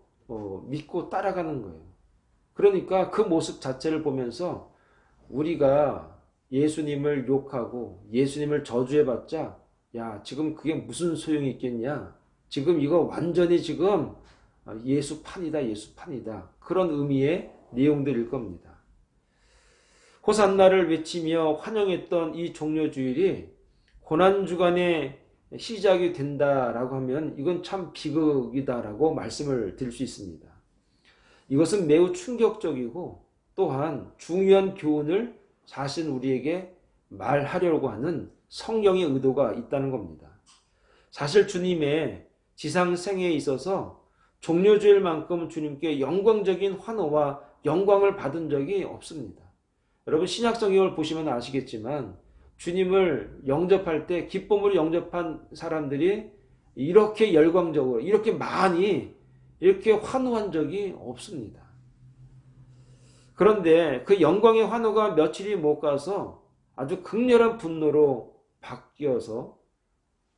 믿고 따라가는 거예요. 그러니까 그 모습 자체를 보면서 우리가 예수님을 욕하고 예수님을 저주해봤자 야, 지금 그게 무슨 소용이 있겠냐? 지금 이거 완전히 지금 예수판이다, 예수판이다. 그런 의미의 내용들일 겁니다. 호산나를 외치며 환영했던 이 종려주일이 고난주간의 시작이 된다라고 하면 이건 참 비극이다라고 말씀을 드릴 수 있습니다. 이것은 매우 충격적이고 또한 중요한 교훈을 자신 우리에게 말하려고 하는 성령의 의도가 있다는 겁니다. 사실 주님의 지상 생애에 있어서 종려주일만큼 주님께 영광적인 환호와 영광을 받은 적이 없습니다. 여러분 신약 성경을 보시면 아시겠지만 주님을 영접할 때 기쁨으로 영접한 사람들이 이렇게 열광적으로 이렇게 많이 이렇게 환호한 적이 없습니다. 그런데 그 영광의 환호가 며칠이 못 가서 아주 극렬한 분노로 바뀌어서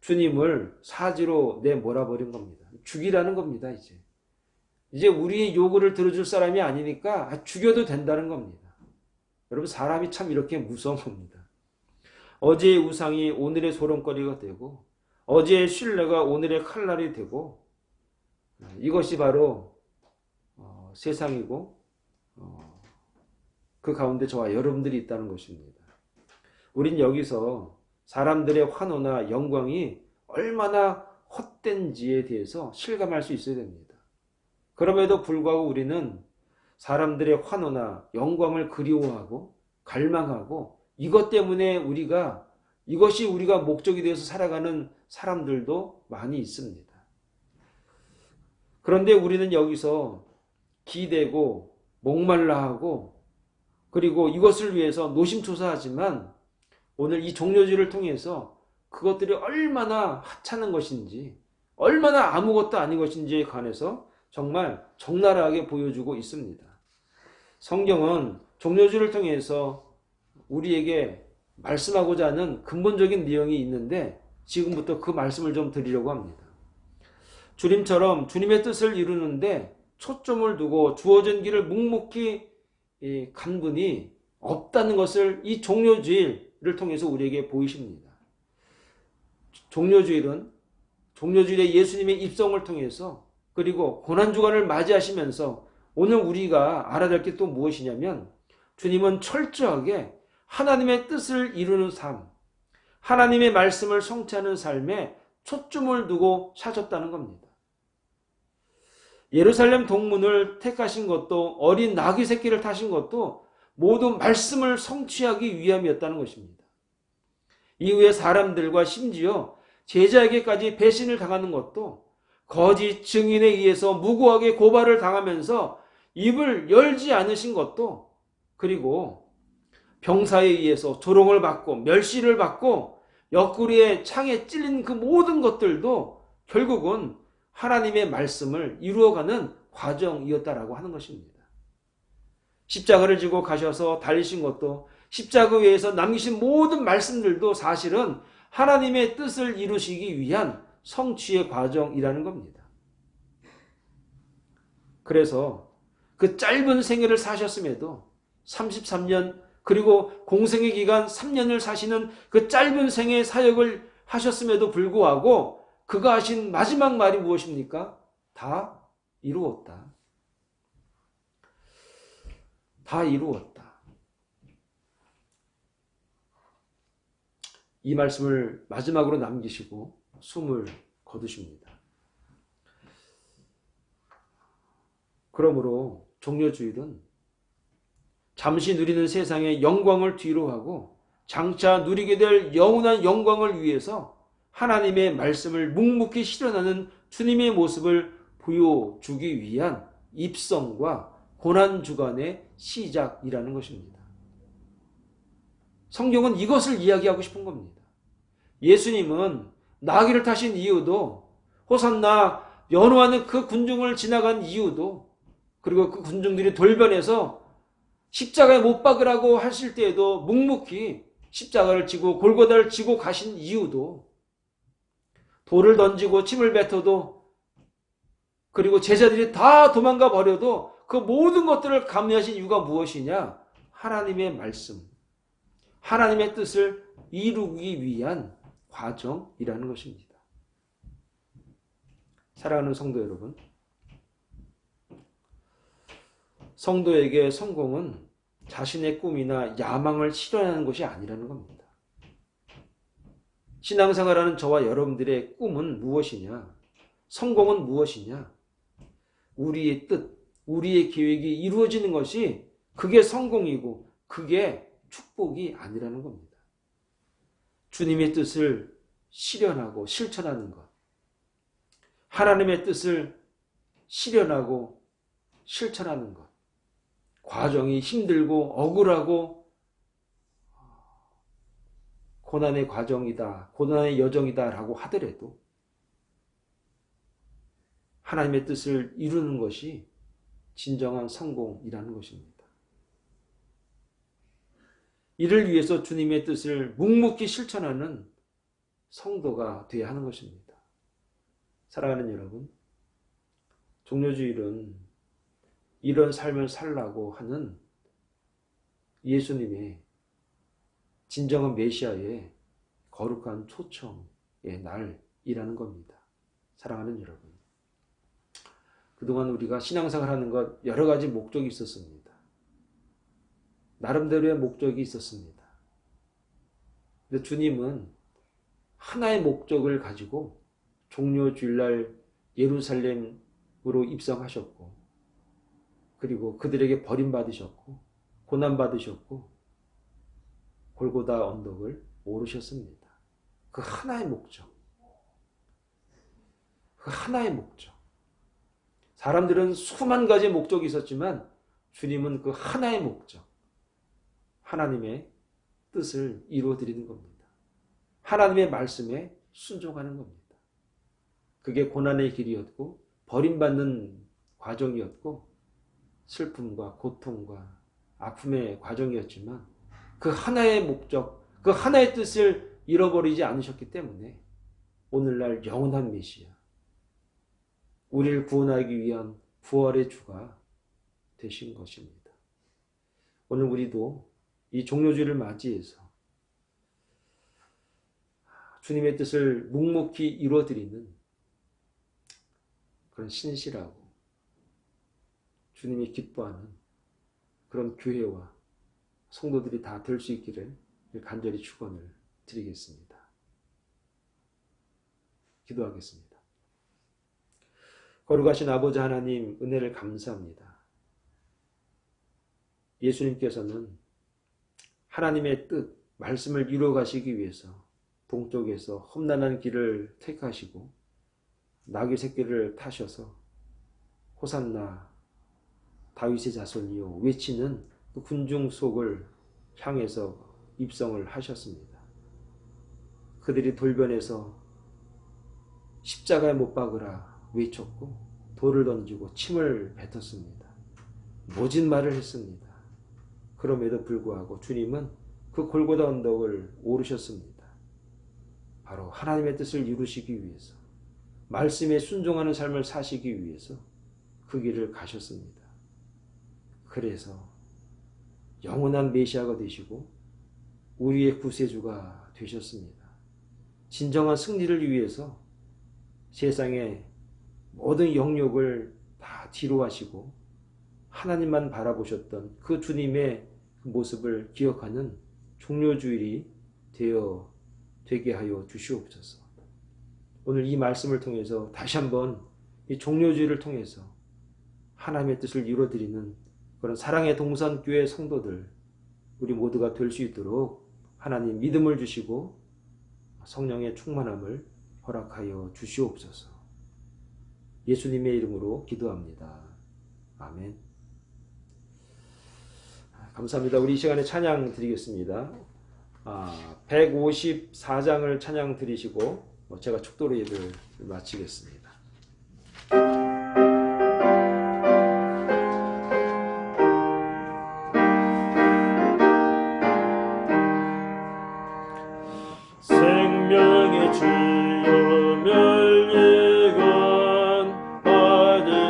주님을 사지로 내몰아버린 겁니다. 죽이라는 겁니다. 이제 우리의 요구를 들어줄 사람이 아니니까 죽여도 된다는 겁니다. 여러분 사람이 참 이렇게 무서운 겁니다. 어제의 우상이 오늘의 소ron거리가 되고 어제의 신뢰가 오늘의 칼날이 되고 이것이 바로 세상이고 그 가운데 저와 여러분들이 있다는 것입니다. 우린 여기서 사람들의 환호나 영광이 얼마나 헛된지에 대해서 실감할 수 있어야 됩니다. 그럼에도 불구하고 우리는 사람들의 환호나 영광을 그리워하고 갈망하고 이것 때문에 이것이 우리가 목적이 되어서 살아가는 사람들도 많이 있습니다. 그런데 우리는 여기서 기대고 목말라하고 그리고 이것을 위해서 노심초사하지만 오늘 이 종려주일을 통해서 그것들이 얼마나 하찮은 것인지 얼마나 아무것도 아닌 것인지에 관해서 정말 적나라하게 보여주고 있습니다. 성경은 종려주일을 통해서 우리에게 말씀하고자 하는 근본적인 내용이 있는데 지금부터 그 말씀을 좀 드리려고 합니다. 주님처럼 주님의 뜻을 이루는데 초점을 두고 주어진 길을 묵묵히 간 분이 없다는 것을 이 종려주일을 통해서 우리에게 보이십니다. 종려주일에 예수님의 입성을 통해서 그리고 고난주간을 맞이하시면서 오늘 우리가 알아야 될 게 또 무엇이냐면 주님은 철저하게 하나님의 뜻을 이루는 삶, 하나님의 말씀을 성취하는 삶에 초점을 두고 사셨다는 겁니다. 예루살렘 동문을 택하신 것도 어린 나귀 새끼를 타신 것도 모두 말씀을 성취하기 위함이었다는 것입니다. 이후에 사람들과 심지어 제자에게까지 배신을 당하는 것도 거짓 증인에 의해서 무고하게 고발을 당하면서 입을 열지 않으신 것도 그리고 병사에 의해서 조롱을 받고 멸시를 받고 옆구리에 창에 찔린 그 모든 것들도 결국은 하나님의 말씀을 이루어가는 과정이었다라고 하는 것입니다. 십자가를 지고 가셔서 달리신 것도 십자가 위에서 남기신 모든 말씀들도 사실은 하나님의 뜻을 이루시기 위한 성취의 과정이라는 겁니다. 그래서 그 짧은 생애를 사셨음에도 33년 그리고 공생의 기간 3년을 사시는 그 짧은 생애 사역을 하셨음에도 불구하고 그가 하신 마지막 말이 무엇입니까? 다 이루었다. 다 이루었다. 이 말씀을 마지막으로 남기시고 숨을 거두십니다. 그러므로 종려주일은 잠시 누리는 세상의 영광을 뒤로하고 장차 누리게 될 영원한 영광을 위해서 하나님의 말씀을 묵묵히 실현하는 주님의 모습을 보여주기 위한 입성과 고난주간의 시작이라는 것입니다. 성경은 이것을 이야기하고 싶은 겁니다. 예수님은 나귀를 타신 이유도 호산나 연호하는 그 군중을 지나간 이유도 그리고 그 군중들이 돌변해서 십자가에 못 박으라고 하실 때에도 묵묵히 십자가를 지고 골고다를 지고 가신 이유도 돌을 던지고 침을 뱉어도 그리고 제자들이 다 도망가 버려도 그 모든 것들을 감내하신 이유가 무엇이냐? 하나님의 말씀, 하나님의 뜻을 이루기 위한 과정이라는 것입니다. 사랑하는 성도 여러분, 성도에게 성공은 자신의 꿈이나 야망을 실현하는 것이 아니라는 겁니다. 신앙생활하는 저와 여러분들의 꿈은 무엇이냐? 성공은 무엇이냐? 우리의 뜻, 우리의 계획이 이루어지는 것이 그게 성공이고 그게 축복이 아니라는 겁니다. 주님의 뜻을 실현하고 실천하는 것, 하나님의 뜻을 실현하고 실천하는 것, 과정이 힘들고 억울하고 고난의 과정이다, 고난의 여정이다 라고 하더라도 하나님의 뜻을 이루는 것이 진정한 성공이라는 것입니다. 이를 위해서 주님의 뜻을 묵묵히 실천하는 성도가 되어야 하는 것입니다. 사랑하는 여러분, 종료주일은 이런 삶을 살라고 하는 예수님의 진정한 메시아의 거룩한 초청의 날이라는 겁니다. 사랑하는 여러분, 그동안 우리가 신앙생활하는 것 여러 가지 목적이 있었습니다. 나름대로의 목적이 있었습니다. 근데 주님은 하나의 목적을 가지고 종료주일날 예루살렘으로 입성하셨고, 그리고 그들에게 버림받으셨고 고난받으셨고 골고다 언덕을 오르셨습니다. 그 하나의 목적, 그 하나의 목적. 사람들은 수만 가지 목적이 있었지만 주님은 그 하나의 목적, 하나님의 뜻을 이루어드리는 겁니다. 하나님의 말씀에 순종하는 겁니다. 그게 고난의 길이었고 버림받는 과정이었고 슬픔과 고통과 아픔의 과정이었지만 그 하나의 목적, 그 하나의 뜻을 잃어버리지 않으셨기 때문에 오늘날 영원한 메시아, 우리를 구원하기 위한 부활의 주가 되신 것입니다. 오늘 우리도 이 종료주일을 맞이해서 주님의 뜻을 묵묵히 이루어드리는 그런 신실하고 주님이 기뻐하는 그런 교회와 성도들이 다 될 수 있기를 간절히 축원을 드리겠습니다. 기도하겠습니다. 거룩하신 아버지 하나님, 은혜를 감사합니다. 예수님께서는 하나님의 뜻, 말씀을 이루어 가시기 위해서 동쪽에서 험난한 길을 택하시고 나귀 새끼를 타셔서 호산나 다윗의 자손이요 외치는 그 군중 속을 향해서 입성을 하셨습니다. 그들이 돌변해서 십자가에 못 박으라 외쳤고 돌을 던지고 침을 뱉었습니다. 모진 말을 했습니다. 그럼에도 불구하고 주님은 그 골고다 언덕을 오르셨습니다. 바로 하나님의 뜻을 이루시기 위해서, 말씀에 순종하는 삶을 사시기 위해서 그 길을 가셨습니다. 그래서 영원한 메시아가 되시고 우리의 구세주가 되셨습니다. 진정한 승리를 위해서 세상의 모든 영역을 다 뒤로 하시고 하나님만 바라보셨던 그 주님의 모습을 기억하는 종료주일이 되게 하여 주시옵소서. 오늘 이 말씀을 통해서 다시 한번 이 종료주일을 통해서 하나님의 뜻을 이루어드리는 그런 사랑의 동산교회 성도들, 우리 모두가 될 수 있도록 하나님 믿음을 주시고 성령의 충만함을 허락하여 주시옵소서. 예수님의 이름으로 기도합니다. 아멘. 감사합니다. 우리 이 시간에 찬양 드리겠습니다. 154장을 찬양 드리시고 제가 축도로 예배를 마치겠습니다. 생명의 주여 멸리건 받으시옵소서.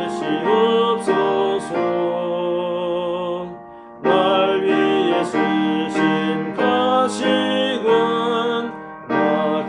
날 위해 쓰신 가시건 나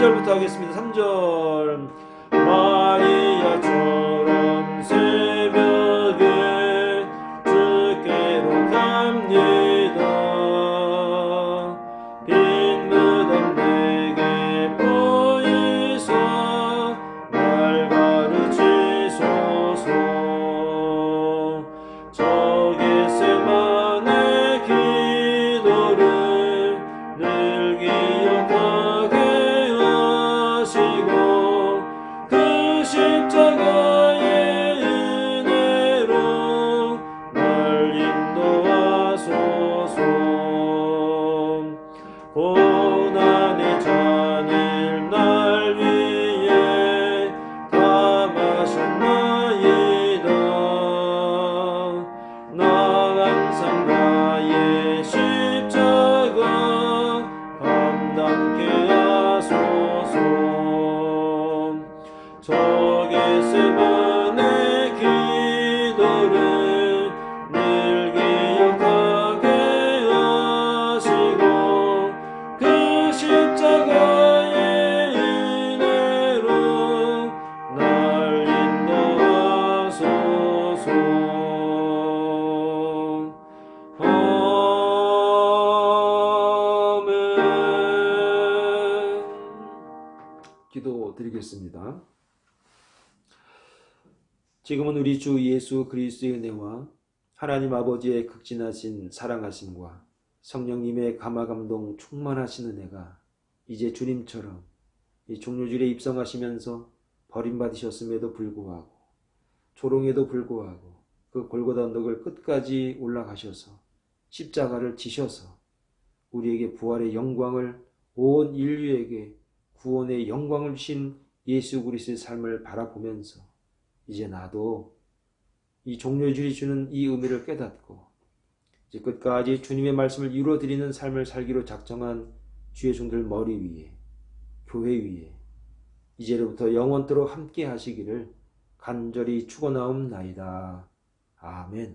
3절부터 하겠습니다. 3절. 마리아처럼 새벽에 주께로 갑니다. 빈 무덤 내게 보이사 날 가르치소서. 저 겟세마네 기도를 늘 기억하게 하시고 그 십자가의 은혜로 날 인도하소서. 고난의 잔을 날 위해 담으셨나이다. 나 항상 나의 십자가 감당케 하소서. 저 겟세마네 기도를 늘 기억하게 하시고 그 십자가의 은혜로 날 인도하소서. 아멘. 기도 드리겠습니다. 지금은 우리 주 예수 그리스도의 은혜와 하나님 아버지의 극진하신 사랑하심과 성령님의 감화감동 충만하신 은혜가 이제 주님처럼 이 종료주일에 입성하시면서 버림받으셨음에도 불구하고 조롱에도 불구하고 그 골고다 언덕을 끝까지 올라가셔서 십자가를 지셔서 우리에게 부활의 영광을, 온 인류에게 구원의 영광을 주신 예수 그리스도의 삶을 바라보면서 이제 나도 이 종료주일이 주는 이 의미를 깨닫고 이제 끝까지 주님의 말씀을 이루어드리는 삶을 살기로 작정한 주의 종들 머리 위에, 교회 위에 이제로부터 영원토록 함께 하시기를 간절히 축원하옵나이다. 아멘.